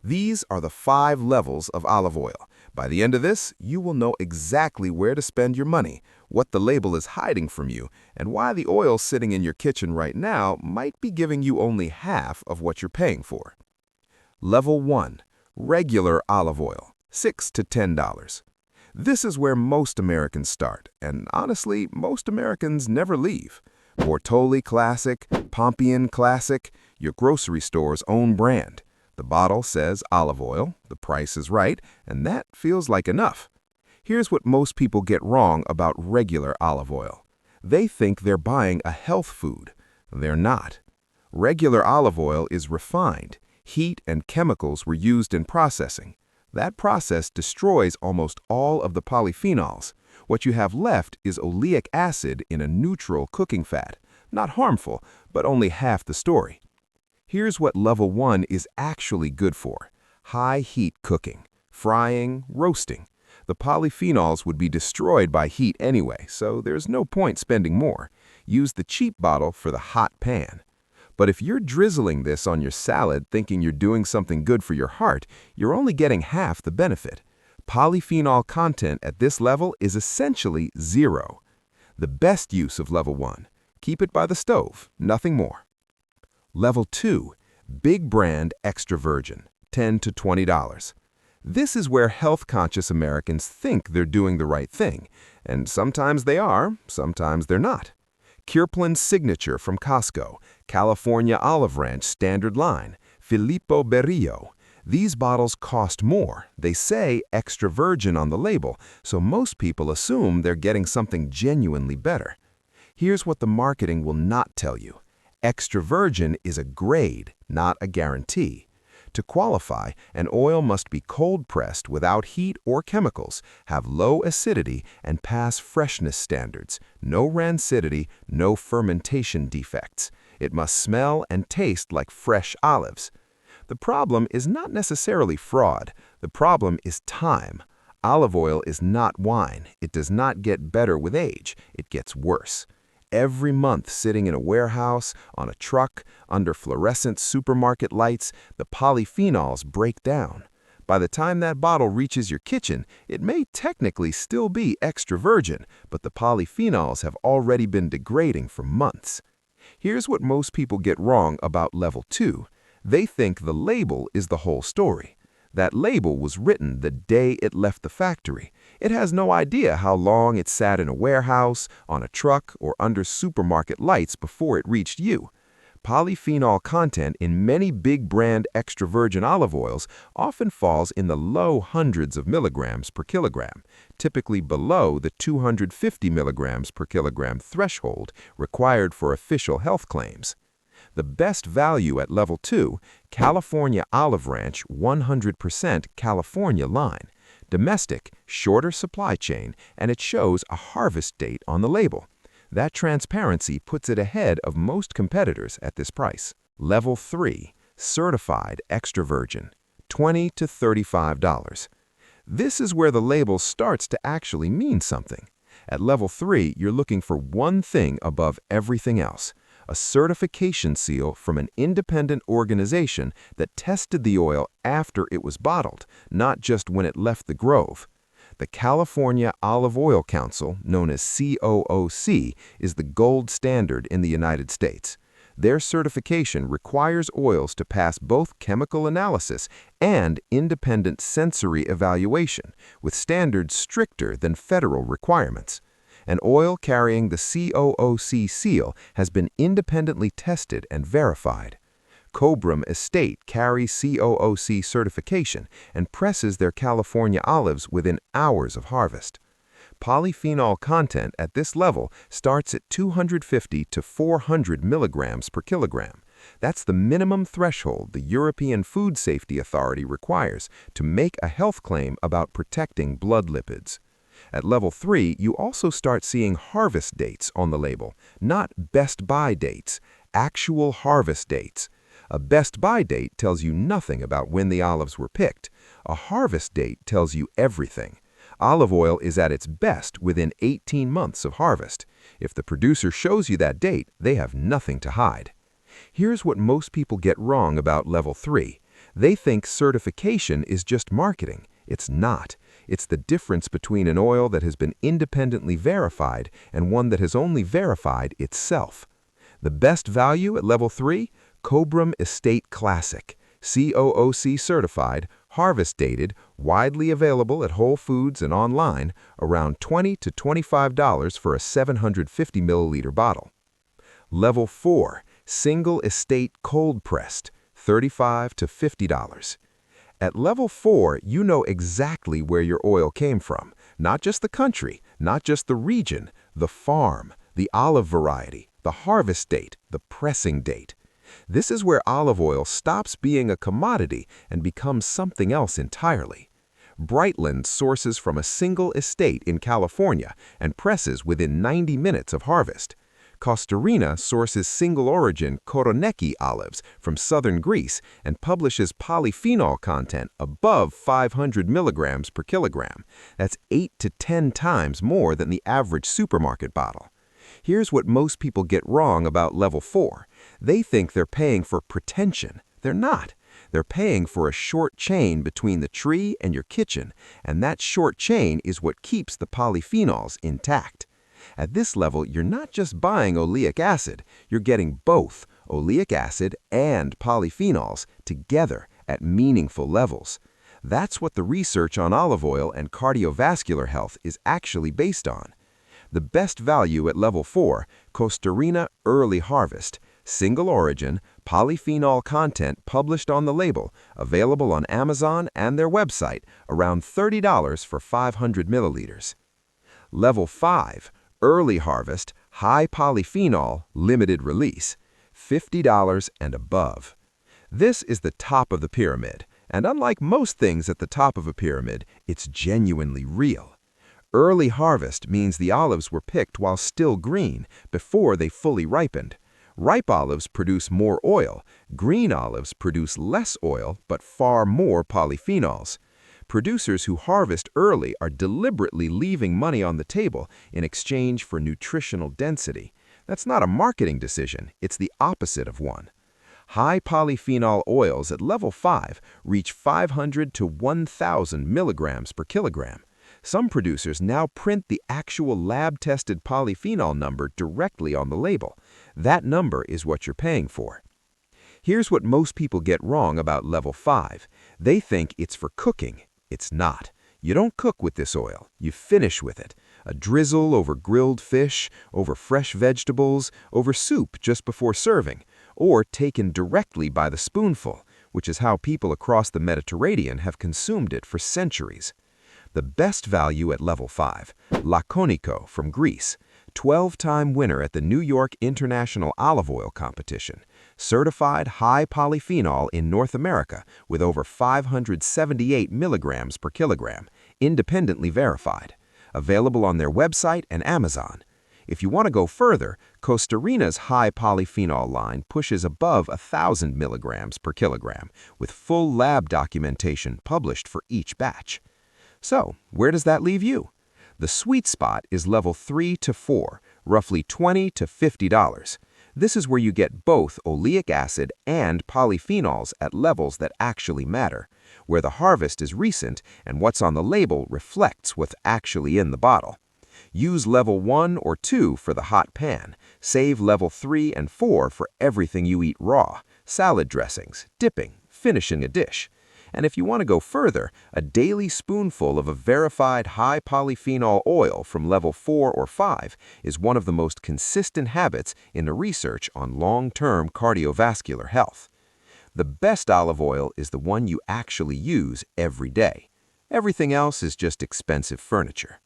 These are the 5 levels of olive oil. By the end of this, you will know exactly where to spend your money, what the label is hiding from you, and why the oil sitting in your kitchen right now might be giving you only half of what you're paying for. Level 1. Regular olive oil, $6 to $10. This is where most Americans start, and honestly, most Americans never leave. Bortoli Classic, Pompeian Classic, your grocery store's own brand. The bottle says olive oil, the price is right, and that feels like enough. Here's what most people get wrong about regular olive oil. They think they're buying a health food. They're not. Regular olive oil is refined. Heat and chemicals were used in processing. That process destroys almost all of the polyphenols. What you have left is oleic acid in a neutral cooking fat. Not harmful, but only half the story. Here's what level 1 is actually good for. High heat cooking, frying, roasting. The polyphenols would be destroyed by heat anyway, so there's no point spending more. Use the cheap bottle for the hot pan. But if you're drizzling this on your salad thinking you're doing something good for your heart, you're only getting half the benefit. Polyphenol content at this level is essentially 0. The best use of level 1. Keep it by the stove, nothing more. Level 2. Big brand extra virgin, $10 to $20. This is where health-conscious Americans think they're doing the right thing, and sometimes they are, sometimes they're not. Kirkland Signature from Costco, California Olive Ranch Standard Line, Filippo Berrio. These bottles cost more. They say extra virgin on the label, so most people assume they're getting something genuinely better. Here's what the marketing will not tell you. Extra virgin is a grade, not a guarantee. To qualify, an oil must be cold-pressed without heat or chemicals, have low acidity, and pass freshness standards. No rancidity, no fermentation defects. It must smell and taste like fresh olives. The problem is not necessarily fraud. The problem is time. Olive oil is not wine. It does not get better with age. It gets worse. Every month sitting in a warehouse, on a truck, under fluorescent supermarket lights, the polyphenols break down. By the time that bottle reaches your kitchen, it may technically still be extra virgin, but the polyphenols have already been degrading for months. Here's what most people get wrong about level 2. They think the label is the whole story. That label was written the day it left the factory. It has no idea how long it sat in a warehouse, on a truck, or under supermarket lights before it reached you. Polyphenol content in many big brand extra virgin olive oils often falls in the low hundreds of milligrams per kilogram, typically below the 250 milligrams per kilogram threshold required for official health claims. The best value at level 2, California Olive Ranch 100% California line. Domestic, shorter supply chain, and it shows a harvest date on the label. That transparency puts it ahead of most competitors at this price. Level 3, Certified Extra Virgin, $20 to $35. This is where the label starts to actually mean something. At level 3, you're looking for one thing above everything else. A certification seal from an independent organization that tested the oil after it was bottled, not just when it left the grove. The California Olive Oil Council, known as COOC, is the gold standard in the United States. Their certification requires oils to pass both chemical analysis and independent sensory evaluation, with standards stricter than federal requirements. An oil carrying the COOC seal has been independently tested and verified. Cobram Estate carries COOC certification and presses their California olives within hours of harvest. Polyphenol content at this level starts at 250 to 400 milligrams per kilogram. That's the minimum threshold the European Food Safety Authority requires to make a health claim about protecting blood lipids. At level 3, you also start seeing harvest dates on the label, not best buy dates, actual harvest dates. A best buy date tells you nothing about when the olives were picked. A harvest date tells you everything. Olive oil is at its best within 18 months of harvest. If the producer shows you that date, they have nothing to hide. Here's what most people get wrong about level 3. They think certification is just marketing. It's not. It's the difference between an oil that has been independently verified and one that has only verified itself. The best value at level 3? Cobram Estate Classic, COOC certified, harvest dated, widely available at Whole Foods and online, around $20 to $25 for a 750 milliliter bottle. Level 4, Single Estate Cold Pressed, $35 to $50. At level 4, you know exactly where your oil came from, not just the country, not just the region, the farm, the olive variety, the harvest date, the pressing date. This is where olive oil stops being a commodity and becomes something else entirely. Brightland sources from a single estate in California and presses within 90 minutes of harvest. Costa Rica sources single-origin Koroneiki olives from southern Greece and publishes polyphenol content above 500 milligrams per kilogram. That's 8 to 10 times more than the average supermarket bottle. Here's what most people get wrong about level 4. They think they're paying for pretension. They're not. They're paying for a short chain between the tree and your kitchen, and that short chain is what keeps the polyphenols intact. At this level, you're not just buying oleic acid, you're getting both oleic acid and polyphenols together at meaningful levels. That's what the research on olive oil and cardiovascular health is actually based on. The best value at level 4, Costa Rica Early Harvest, single origin, polyphenol content published on the label, available on Amazon and their website, around $30 for 500 milliliters. Level 5, Early Harvest, High Polyphenol, Limited Release, $50 and above. This is the top of the pyramid, and unlike most things at the top of a pyramid, it's genuinely real. Early harvest means the olives were picked while still green, before they fully ripened. Ripe olives produce more oil, green olives produce less oil but far more polyphenols. Producers who harvest early are deliberately leaving money on the table in exchange for nutritional density. That's not a marketing decision, it's the opposite of one. High polyphenol oils at level 5 reach 500 to 1,000 milligrams per kilogram. Some producers now print the actual lab-tested polyphenol number directly on the label. That number is what you're paying for. Here's what most people get wrong about level 5. They think it's for cooking. It's not. You don't cook with this oil, you finish with it. A drizzle over grilled fish, over fresh vegetables, over soup just before serving, or taken directly by the spoonful, which is how people across the Mediterranean have consumed it for centuries. The best value at level 5, Laconico from Greece, 12-time winner at the New York International Olive Oil Competition, certified high polyphenol in North America with over 578 milligrams per kilogram, independently verified. Available on their website and Amazon. If you want to go further, Costa Rica's high polyphenol line pushes above 1,000 milligrams per kilogram, with full lab documentation published for each batch. So, where does that leave you? The sweet spot is level 3 to 4, roughly $20 to $50. This is where you get both oleic acid and polyphenols at levels that actually matter, where the harvest is recent and what's on the label reflects what's actually in the bottle. Use level 1 or 2 for the hot pan. Save level 3 and 4 for everything you eat raw, salad dressings, dipping, finishing a dish. And if you want to go further, a daily spoonful of a verified high polyphenol oil from level 4 or 5 is one of the most consistent habits in the research on long-term cardiovascular health. The best olive oil is the one you actually use every day. Everything else is just expensive furniture.